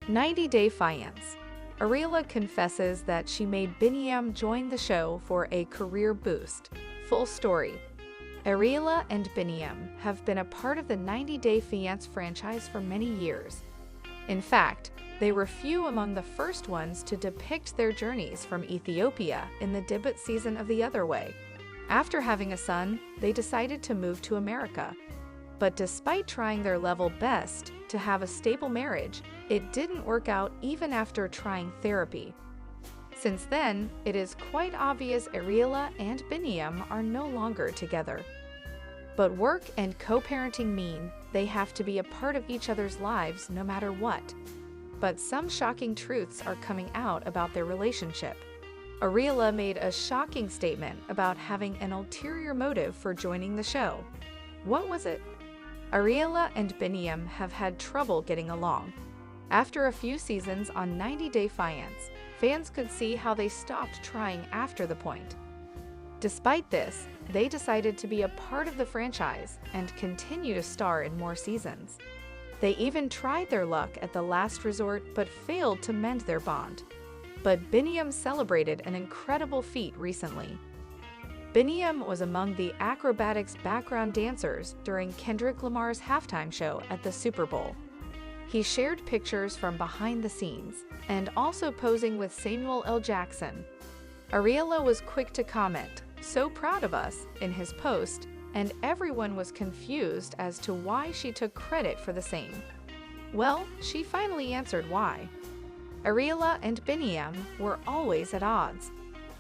90-Day Fiance. Ariela confesses that she made Biniyam join the show for a career boost. Full story. Ariela and Biniyam have been a part of the 90-Day Fiance franchise for many years. In fact, they were few among the first ones to depict their journeys from Ethiopia in the debut season of The Other Way. After having a son, they decided to move to America. But despite trying their level best to have a stable marriage, it didn't work out even after trying therapy. Since then, it is quite obvious Ariela and Biniyam are no longer together. But work and co-parenting mean they have to be a part of each other's lives no matter what. But some shocking truths are coming out about their relationship. Ariela made a shocking statement about having an ulterior motive for joining the show. What was it? Ariela and Biniyam have had trouble getting along. After a few seasons on 90-Day Fiance, fans could see how they stopped trying after the point. Despite this, they decided to be a part of the franchise and continue to star in more seasons. They even tried their luck at the last resort but failed to mend their bond. But Biniyam celebrated an incredible feat recently. Biniyam was among the acrobatics background dancers during Kendrick Lamar's halftime show at the Super Bowl. He shared pictures from behind the scenes and also posing with Samuel L. Jackson. Ariela was quick to comment, "So proud of us," in his post, and everyone was confused as to why she took credit for the same. Well, she finally answered why. Ariela and Biniyam were always at odds.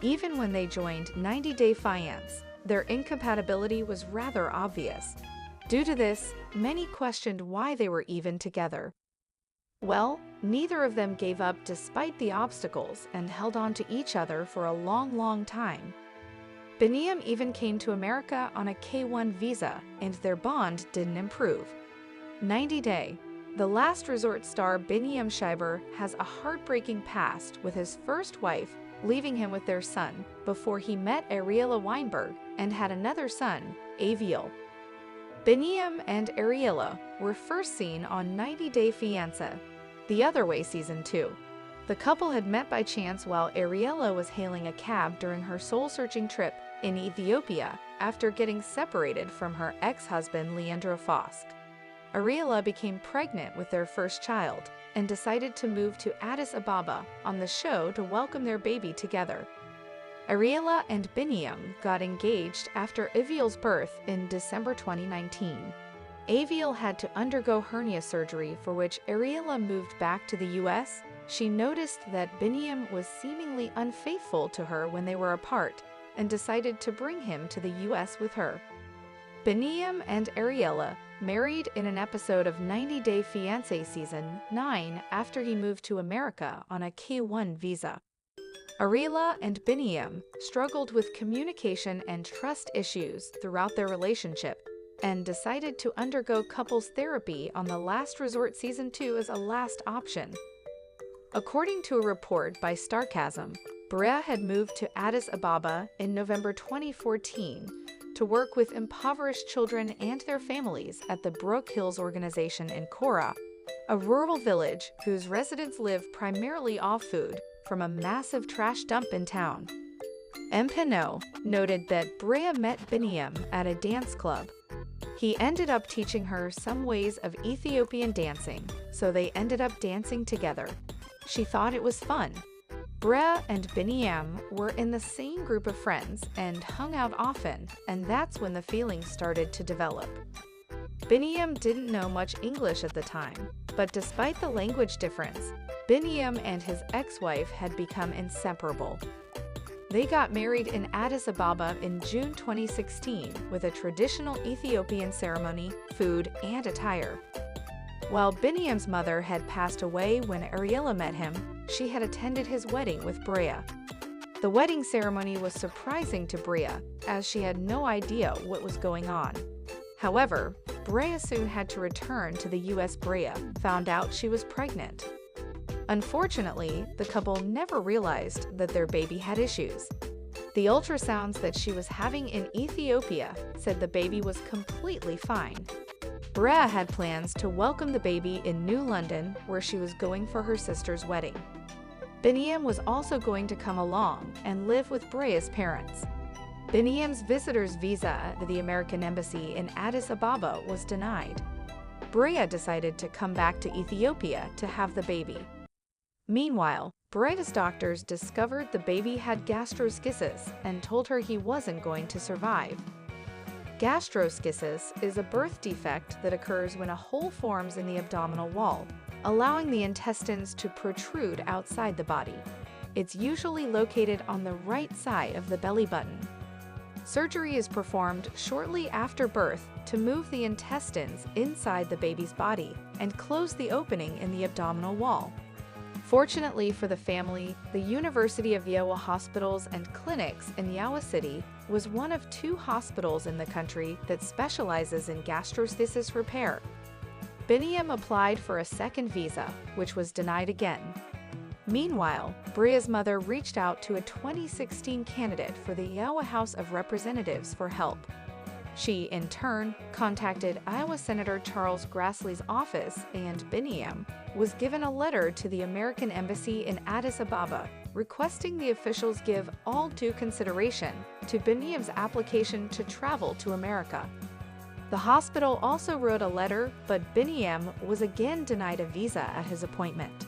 Even when they joined 90-Day Fiance, their incompatibility was rather obvious. Due to this, many questioned why they were even together. Well, neither of them gave up despite the obstacles and held on to each other for a long time. Biniyam even came to America on a K-1 visa, and their bond didn't improve. 90-Day. The last resort star Biniyam Schreiber has a heartbreaking past with his first wife leaving him with their son before he met Ariela Weinberg and had another son, Aviel. Biniyam and Ariela were first seen on 90-Day Fiance, The Other Way Season 2. The couple had met by chance while Ariela was hailing a cab during her soul-searching trip in Ethiopia after getting separated from her ex-husband Leandro Fosk. Ariela became pregnant with their first child and decided to move to Addis Ababa on the show to welcome their baby together. Ariela and Biniyam got engaged after Aviel's birth in December 2019. Aviel had to undergo hernia surgery, for which Ariela moved back to the US. She noticed that Biniyam was seemingly unfaithful to her when they were apart and decided to bring him to the US with her. Biniyam and Ariela married in an episode of 90-Day Fiance Season 9 after he moved to America on a K-1 visa. Ariela and Biniyam struggled with communication and trust issues throughout their relationship and decided to undergo couples therapy on the Last Resort Season 2 as a last option. According to a report by Starcasm, Brea had moved to Addis Ababa in November 2014 to work with impoverished children and their families at the Brook Hills organization in Kora, a rural village whose residents live primarily off food from a massive trash dump in town. Mpino noted that Brea met Biniyam at a dance club. He ended up teaching her some ways of Ethiopian dancing, so they ended up dancing together. She thought it was fun. Brea and Biniyam were in the same group of friends and hung out often, and that's when the feelings started to develop. Biniyam didn't know much English at the time, but despite the language difference, Biniyam and his ex-wife had become inseparable. They got married in Addis Ababa in June 2016 with a traditional Ethiopian ceremony, food, and attire. While Biniyam's mother had passed away when Ariela met him, she had attended his wedding with Brea. The wedding ceremony was surprising to Brea, as she had no idea what was going on. However, Brea soon had to return to the US. Brea found out she was pregnant. Unfortunately, the couple never realized that their baby had issues. The ultrasounds that she was having in Ethiopia said the baby was completely fine. Brea had plans to welcome the baby in New London, where she was going for her sister's wedding. Biniyam was also going to come along and live with Brea's parents. Biniyam's visitor's visa at the American Embassy in Addis Ababa was denied. Brea decided to come back to Ethiopia to have the baby. Meanwhile, Brea's doctors discovered the baby had gastroschisis and told her he wasn't going to survive. Gastroschisis is a birth defect that occurs when a hole forms in the abdominal wall, allowing the intestines to protrude outside the body. It's usually located on the right side of the belly button. Surgery is performed shortly after birth to move the intestines inside the baby's body and close the opening in the abdominal wall. Fortunately for the family, the University of Iowa Hospitals and Clinics in Iowa City was one of 2 hospitals in the country that specializes in gastroschisis repair. Biniyam applied for a second visa, which was denied again. Meanwhile, Brea's mother reached out to a 2016 candidate for the Iowa House of Representatives for help. She, in turn, contacted Iowa Senator Charles Grassley's office, and Biniyam was given a letter to the American Embassy in Addis Ababa requesting the officials give all due consideration to Biniyam's application to travel to America. The hospital also wrote a letter, but Biniyam was again denied a visa at his appointment.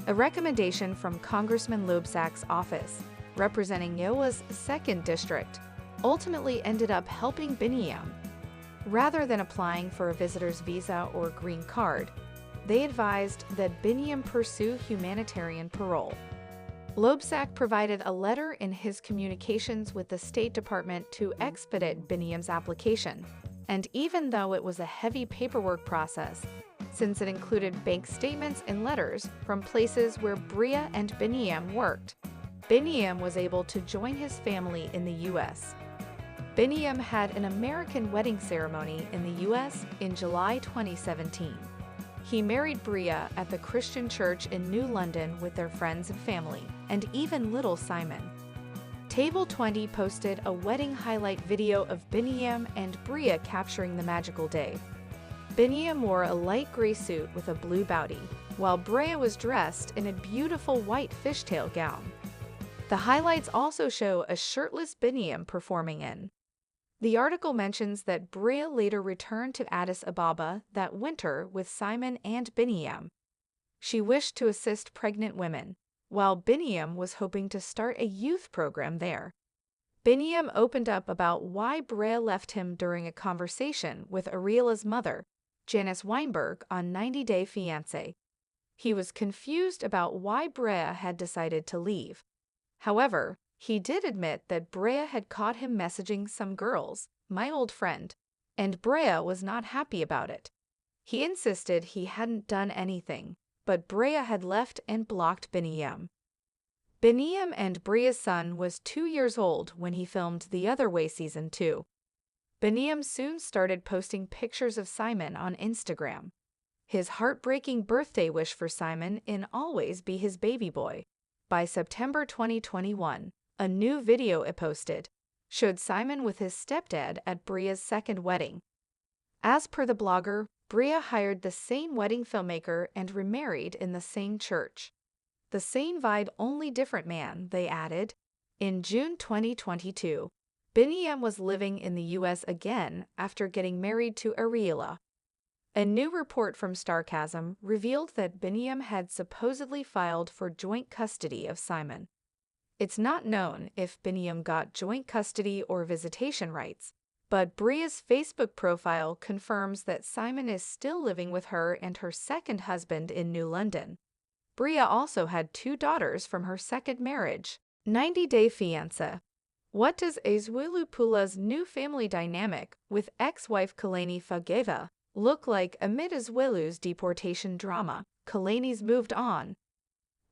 A recommendation from Congressman Loebsack's office, representing Iowa's 2nd District, ultimately ended up helping Biniyam. Rather than applying for a visitor's visa or green card, they advised that Biniyam pursue humanitarian parole. Loebsack provided a letter in his communications with the State Department to expedite Biniyam's application, and even though it was a heavy paperwork process, since it included bank statements and letters from places where Brea and Biniyam worked, Biniyam was able to join his family in the U.S. Biniyam had an American wedding ceremony in the U.S. in July 2017. He married Brea at the Christian church in New London with their friends and family, and even little Simon. Table 20 posted a wedding highlight video of Biniyam and Brea capturing the magical day. Biniyam wore a light gray suit with a blue bowtie, while Brea was dressed in a beautiful white fishtail gown. The highlights also show a shirtless Biniyam performing in. The article mentions that Brea later returned to Addis Ababa that winter with Simon and Biniyam. She wished to assist pregnant women, while Biniyam was hoping to start a youth program there. Biniyam opened up about why Brea left him during a conversation with Ariela's mother, Janice Weinberg, on 90 Day Fiancé. He was confused about why Brea had decided to leave. However, he did admit that Brea had caught him messaging some girls, my old friend, and Brea was not happy about it. He insisted he hadn't done anything, but Brea had left and blocked Biniyam. Biniyam and Brea's son was 2 years old when he filmed The Other Way Season 2. Biniyam soon started posting pictures of Simon on Instagram. His heartbreaking birthday wish for Simon in always be his baby boy. By September 2021, a new video it posted showed Simon with his stepdad at Brea's second wedding. As per the blogger, Brea hired the same wedding filmmaker and remarried in the same church. The same vibe, only different man, they added. In June 2022, Biniyam was living in the U.S. again after getting married to Ariela. A new report from Starcasm revealed that Biniyam had supposedly filed for joint custody of Simon. It's not known if Biniyam got joint custody or visitation rights, but Brea's Facebook profile confirms that Simon is still living with her and her second husband in New London. Brea also had 2 daughters from her second marriage. 90 Day Fiancé. What does Ezwilupula's new family dynamic with ex-wife Kalani Fageva look like amid Ezwilu's deportation drama? Kalani's moved on.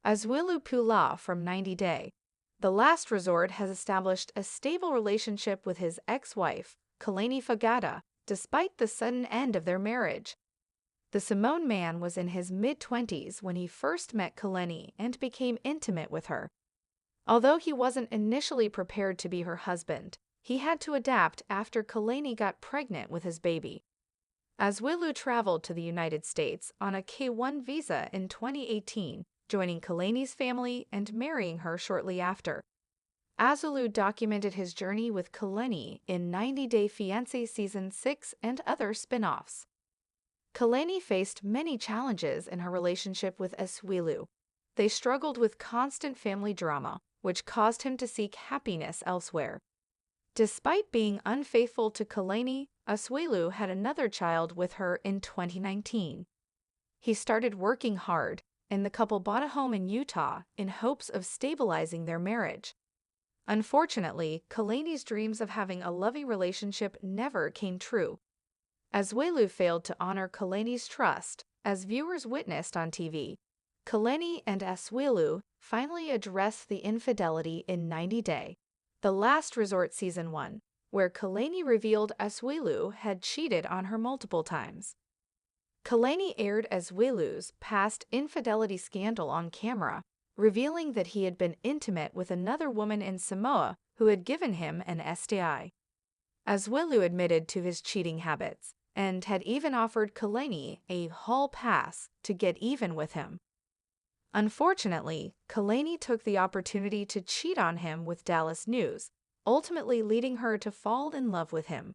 Ezwilupula from 90 Day. The Last Resort has established a stable relationship with his ex-wife, Kalani Fagada, despite the sudden end of their marriage. The Simone man was in his mid-20s when he first met Kalani and became intimate with her. Although he wasn't initially prepared to be her husband, he had to adapt after Kalani got pregnant with his baby. Azwilu traveled to the United States on a K-1 visa in 2018, joining Kalani's family and marrying her shortly after. Azwilu documented his journey with Kalani in 90 Day Fiancé Season 6 and other spin-offs. Kalani faced many challenges in her relationship with Azwilu. They struggled with constant family drama, which caused him to seek happiness elsewhere. Despite being unfaithful to Kalani, Azwilu had another child with her in 2019. He started working hard, and the couple bought a home in Utah in hopes of stabilizing their marriage. Unfortunately, Kalani's dreams of having a loving relationship never came true. Azwilu failed to honor Kalani's trust, as viewers witnessed on TV. Kalani and Azwilu finally addressed the infidelity in 90 Day, the Last Resort Season 1, where Kalani revealed Azwilu had cheated on her multiple times. Kalani aired Azwilu's past infidelity scandal on camera, revealing that he had been intimate with another woman in Samoa who had given him an STI. Azwilu admitted to his cheating habits and had even offered Kalani a hall pass to get even with him. Unfortunately, Kalani took the opportunity to cheat on him with Dallas News, ultimately leading her to fall in love with him.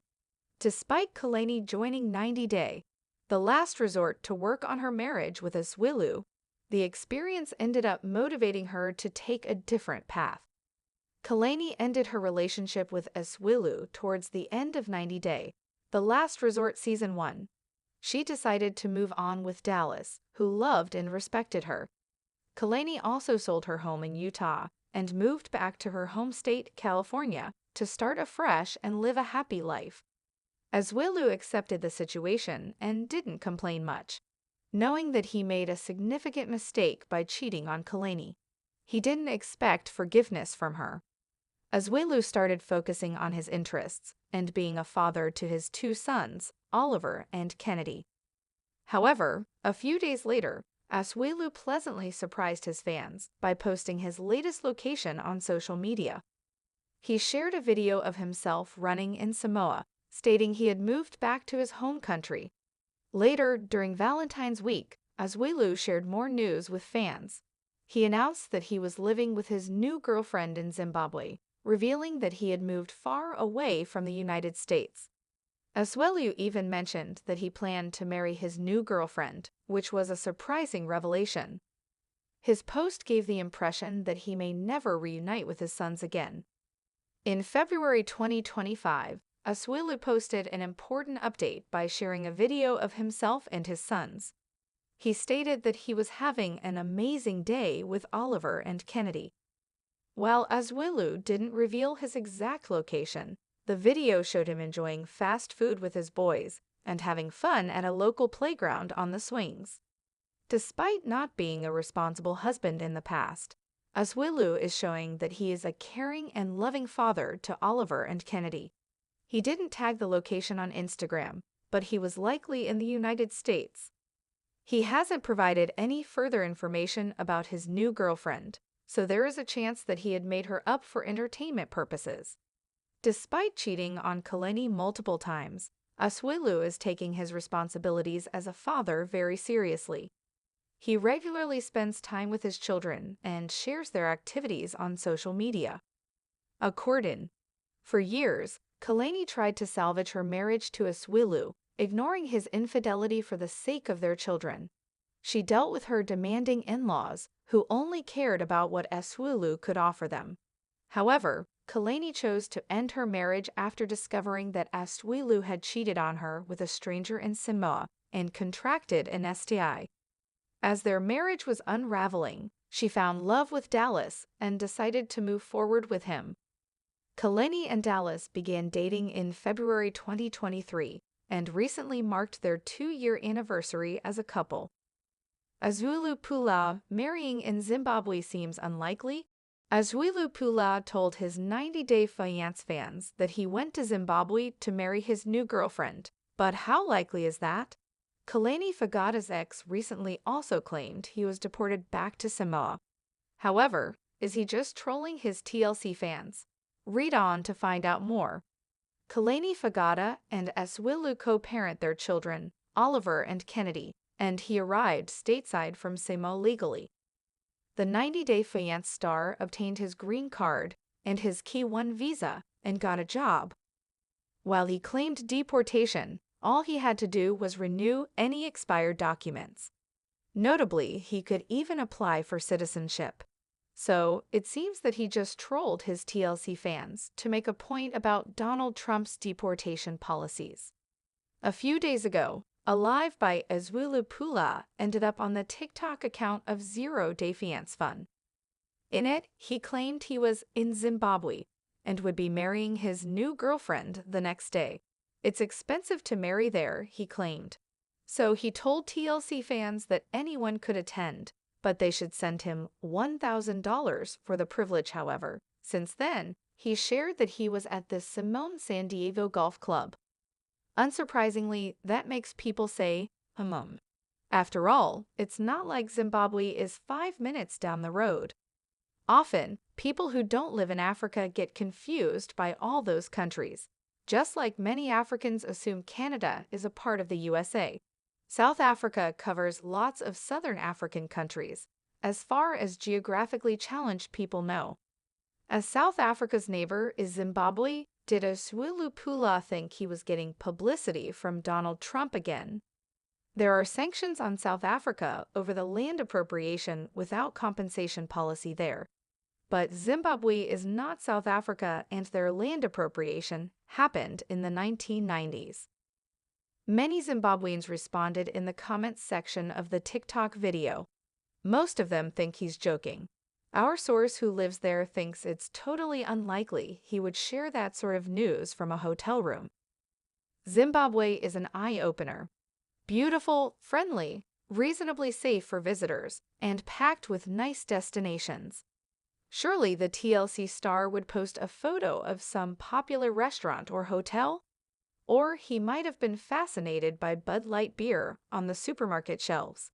Despite Kalani joining 90 Day, the last resort to work on her marriage with Azwilu, the experience ended up motivating her to take a different path. Kalani ended her relationship with Azwilu towards the end of 90 Day, the Last Resort Season 1. She decided to move on with Dallas, who loved and respected her. Kalani also sold her home in Utah and moved back to her home state, California, to start afresh and live a happy life. Azwilu accepted the situation and didn't complain much, knowing that he made a significant mistake by cheating on Kalani. He didn't expect forgiveness from her. Azwilu started focusing on his interests and being a father to his two sons, Oliver and Kennedy. However, a few days later, Azwilu pleasantly surprised his fans by posting his latest location on social media. He shared a video of himself running in Samoa, stating he had moved back to his home country. Later, during Valentine's week, Azwilu shared more news with fans. He announced that he was living with his new girlfriend in Zimbabwe, revealing that he had moved far away from the United States. Azwilu even mentioned that he planned to marry his new girlfriend, which was a surprising revelation. His post gave the impression that he may never reunite with his sons again. In February 2025, Azwilu posted an important update by sharing a video of himself and his sons. He stated that he was having an amazing day with Oliver and Kennedy. While Azwilu didn't reveal his exact location, the video showed him enjoying fast food with his boys and having fun at a local playground on the swings. Despite not being a responsible husband in the past, Azwilu is showing that he is a caring and loving father to Oliver and Kennedy. He didn't tag the location on Instagram, but he was likely in the United States. He hasn't provided any further information about his new girlfriend, so there is a chance that he had made her up for entertainment purposes. Despite cheating on Kalani multiple times, Azwilu is taking his responsibilities as a father very seriously. He regularly spends time with his children and shares their activities on social media. According, for years, Kalani tried to salvage her marriage to Azwilu, ignoring his infidelity for the sake of their children. She dealt with her demanding in-laws, who only cared about what Azwilu could offer them. However, Kalani chose to end her marriage after discovering that Azwilu had cheated on her with a stranger in Samoa and contracted an STI. As their marriage was unraveling, she found love with Dallas and decided to move forward with him. Kalani and Dallas began dating in February 2023 and recently marked their 2-year anniversary as a couple. Azwilu Pula marrying in Zimbabwe seems unlikely. Azwilu Pula told his 90 Day Fiancé fans that he went to Zimbabwe to marry his new girlfriend. But how likely is that? Kalani Fagada's ex recently also claimed he was deported back to Samoa. However, is he just trolling his TLC fans? Read on to find out more. Kalani Fagata and Aswilu co-parent their children, Oliver and Kennedy, and he arrived stateside from Samo legally. The 90-day fiancé star obtained his green card and his K-1 visa and got a job. While he claimed deportation, all he had to do was renew any expired documents. Notably, he could even apply for citizenship. So, it seems that he just trolled his TLC fans to make a point about Donald Trump's deportation policies. A few days ago, a live by Ezwulu Pula ended up on the TikTok account of 0-Day Fiance Fun. In it, he claimed he was in Zimbabwe and would be marrying his new girlfriend the next day. It's expensive to marry there, he claimed. So he told TLC fans that anyone could attend, but they should send him $1,000 for the privilege, however. Since then, he shared that he was at the Simone San Diego Golf Club. Unsurprisingly, that makes people say, After all, it's not like Zimbabwe is 5 minutes down the road. Often, people who don't live in Africa get confused by all those countries, just like many Africans assume Canada is a part of the USA. South Africa covers lots of southern African countries, as far as geographically challenged people know. As South Africa's neighbor is Zimbabwe, did Ezwulu Pula think he was getting publicity from Donald Trump again? There are sanctions on South Africa over the land appropriation without compensation policy there. But Zimbabwe is not South Africa, and their land appropriation happened in the 1990s. Many Zimbabweans responded in the comments section of the TikTok video. Most of them think he's joking. Our source who lives there thinks it's totally unlikely he would share that sort of news from a hotel room. Zimbabwe is an eye-opener. Beautiful, friendly, reasonably safe for visitors, and packed with nice destinations. Surely the TLC star would post a photo of some popular restaurant or hotel? Or he might have been fascinated by Bud Light beer on the supermarket shelves.